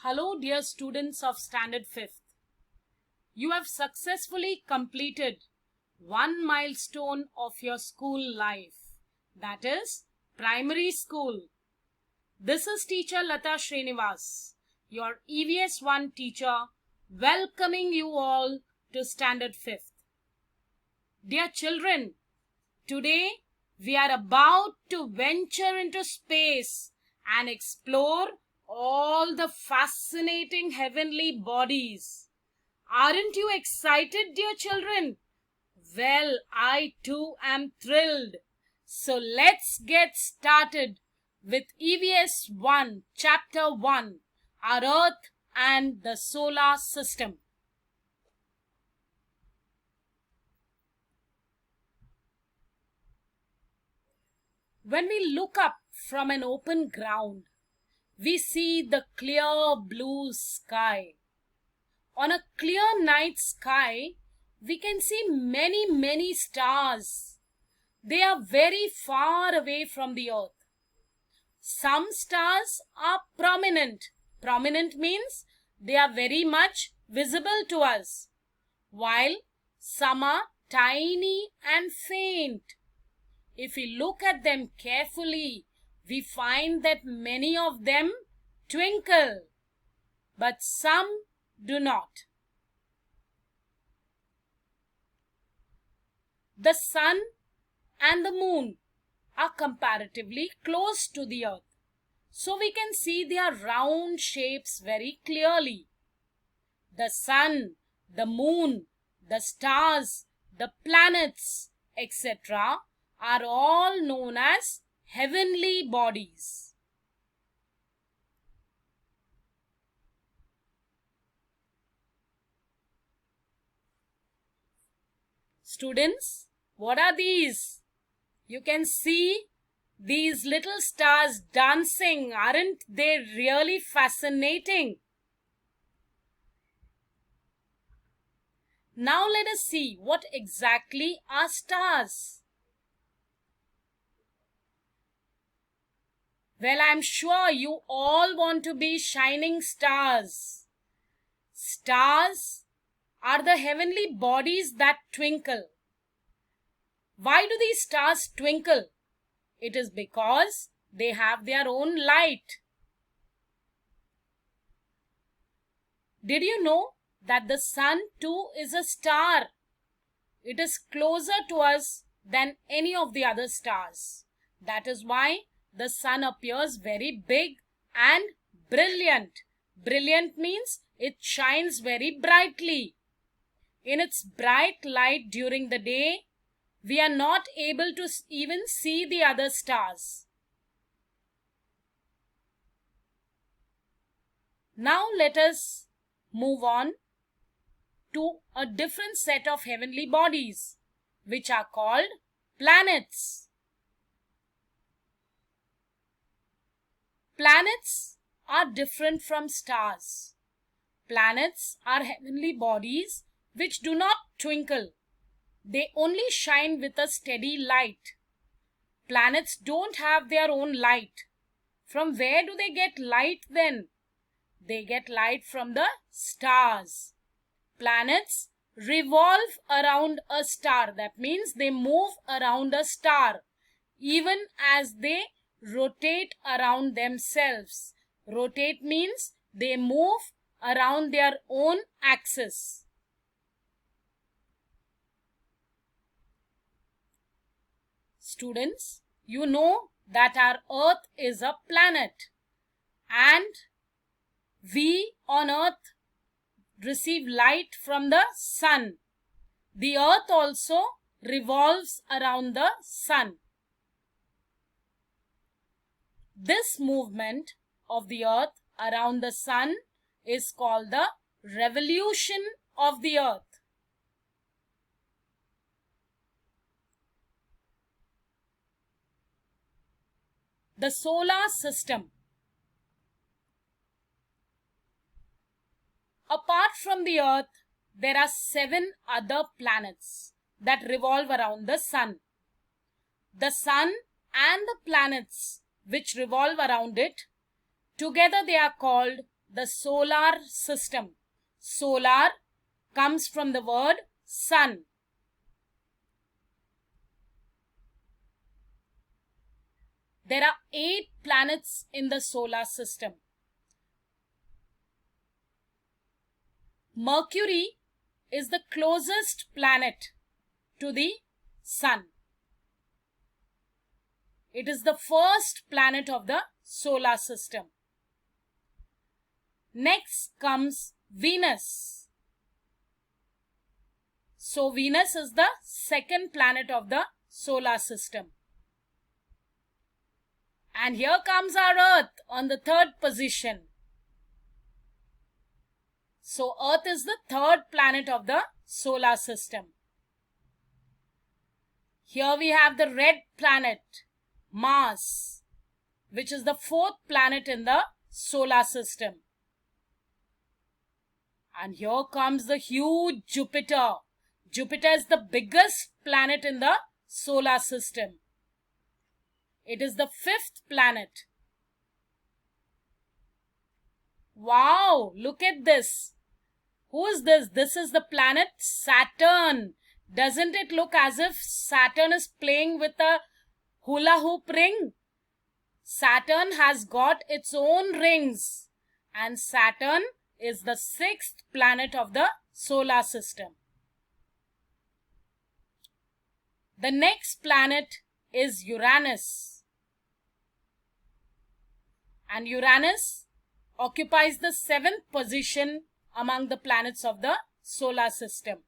Hello, dear students of Standard 5th. You have successfully completed one milestone of your school life, that is, primary school. This is teacher Lata Srinivas, your EVS 1 teacher, welcoming you all to Standard 5th. Dear children, today we are about to venture into space and explore all the fascinating heavenly bodies. Aren't you excited, dear children? Well, I too am thrilled. So let's get started with EVS 1, Chapter 1, Our Earth and the Solar System. When we look up from an open ground, we see the clear blue sky. On a clear night sky, we can see many stars. They are very far away from the earth. Some stars are prominent. Prominent means they are very much visible to us, while some are tiny and faint. If we look at them carefully, we find that many of them twinkle, but some do not. The sun and the moon are comparatively close to the earth, so we can see their round shapes very clearly. The sun, the moon, the stars, the planets, etc. are all known as heavenly bodies. Students, what are these? You can see these little stars dancing. Aren't they really fascinating? Now let us see what exactly are stars. Well, I'm sure you all want to be shining stars. Stars are the heavenly bodies that twinkle. Why do these stars twinkle? It is because they have their own light. Did you know that the sun too is a star? It is closer to us than any of the other stars. That is why the sun appears very big and brilliant. Brilliant means it shines very brightly. In its bright light during the day, we are not able to even see the other stars. Now let us move on to a different set of heavenly bodies, which are called planets. Planets are different from stars. Planets are heavenly bodies which do not twinkle. They only shine with a steady light. Planets don't have their own light. From where do they get light then? They get light from the stars. Planets revolve around a star. That means they move around a star, even as they rotate around themselves. Rotate means they move around their own axis. Students, you know that our Earth is a planet, and we on Earth receive light from the sun. The Earth also revolves around the sun. This movement of the Earth around the sun is called the revolution of the Earth. The solar system. Apart from the Earth, there are 7 other planets that revolve around the sun. The sun and the planets which revolve around it, together they are called the solar system. Solar comes from the word sun. There are 8 planets in the solar system. Mercury is the closest planet to the sun. It is the first planet of the solar system. Next comes Venus. So Venus is the second planet of the solar system. And here comes our Earth on the third position. So Earth is the third planet of the solar system. Here we have the red planet, Mars, which is the fourth planet in the solar system. And here comes the huge Jupiter. Jupiter is the biggest planet in the solar system. It is the fifth planet. Wow, look at this. Who is this? This is the planet Saturn. Doesn't it look as if Saturn is playing with a hula hoop ring? Saturn has got its own rings, and Saturn is the sixth planet of the solar system. The next planet is Uranus. And Uranus occupies the 7th position among the planets of the solar system.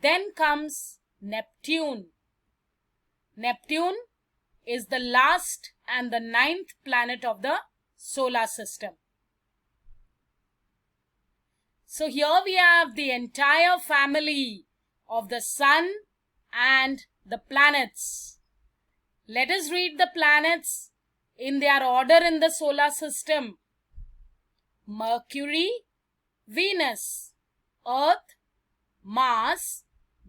Then comes Neptune. Neptune is the last and the 9th planet of the solar system. So here we have the entire family of the sun and the planets. Let us read the planets in their order in the solar system. Mercury, Venus, Earth, Mars,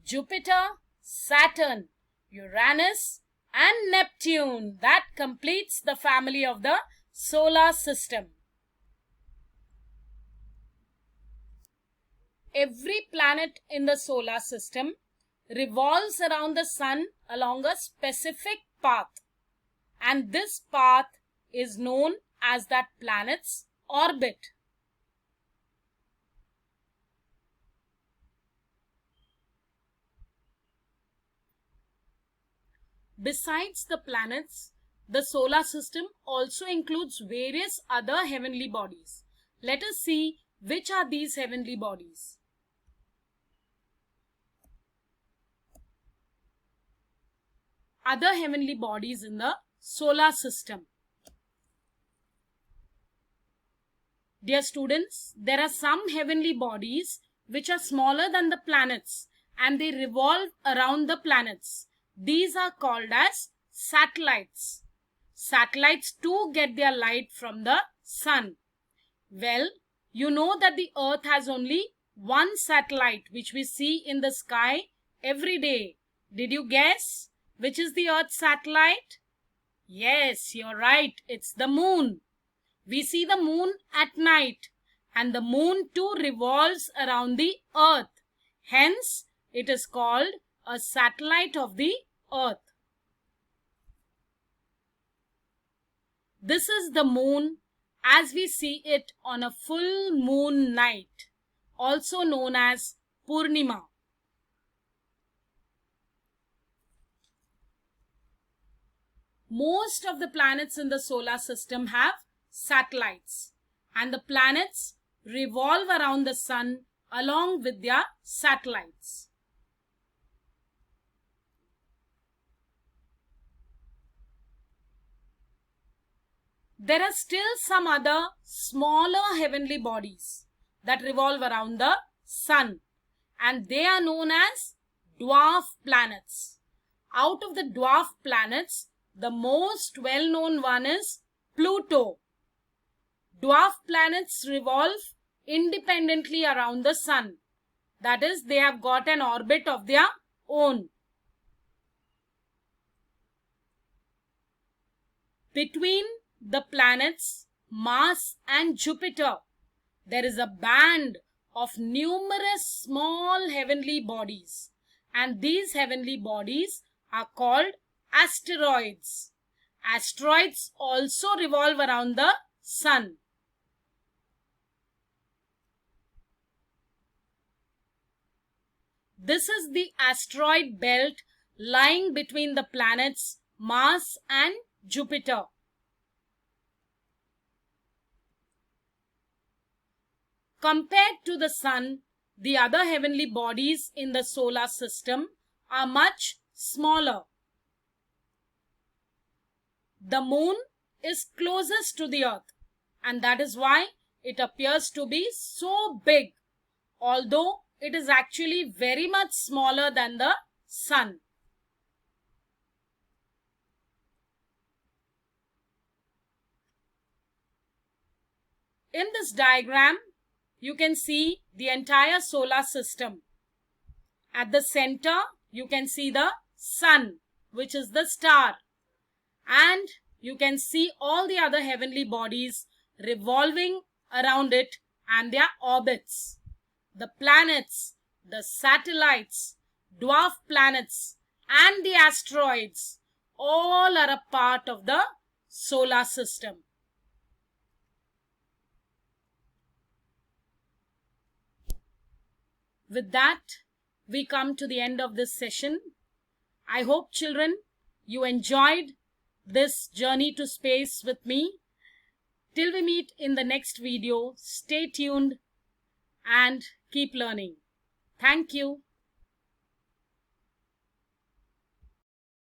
Jupiter, Saturn, Uranus and Neptune. That completes the family of the solar system. Every planet in the solar system revolves around the sun along a specific path, and this path is known as that planet's orbit. Besides the planets, the solar system also includes various other heavenly bodies. Let us see which are these heavenly bodies. Other heavenly bodies in the solar system. Dear students, there are some heavenly bodies which are smaller than the planets and they revolve around the planets. These are called as satellites. Satellites too get their light from the sun. Well, you know that the Earth has only one satellite which we see in the sky every day. Did you guess which is the Earth's satellite? Yes, you're right. It's the moon. We see the moon at night, and the moon too revolves around the Earth. Hence, it is called a satellite of the Earth. This is the moon as we see it on a full moon night, also known as Purnima. Most of the planets in the solar system have satellites, and the planets revolve around the sun along with their satellites. There are still some other smaller heavenly bodies that revolve around the sun, and they are known as dwarf planets. Out of the dwarf planets, the most well-known one is Pluto. Dwarf planets revolve independently around the sun. That is, they have got an orbit of their own. Between the planets, Mars and Jupiter, there is a band of numerous small heavenly bodies, and these heavenly bodies are called asteroids. Asteroids also revolve around the sun. This is the asteroid belt lying between the planets Mars and Jupiter. Compared to the sun, the other heavenly bodies in the solar system are much smaller. The moon is closest to the earth, and that is why it appears to be so big, although it is actually very much smaller than the sun. In this diagram, you can see the entire solar system. At the center, you can see the sun, which is the star. And you can see all the other heavenly bodies revolving around it and their orbits. The planets, the satellites, dwarf planets, and the asteroids all are a part of the solar system. With that, we come to the end of this session. I hope, children, you enjoyed this journey to space with me. Till we meet in the next video, stay tuned and keep learning. Thank you.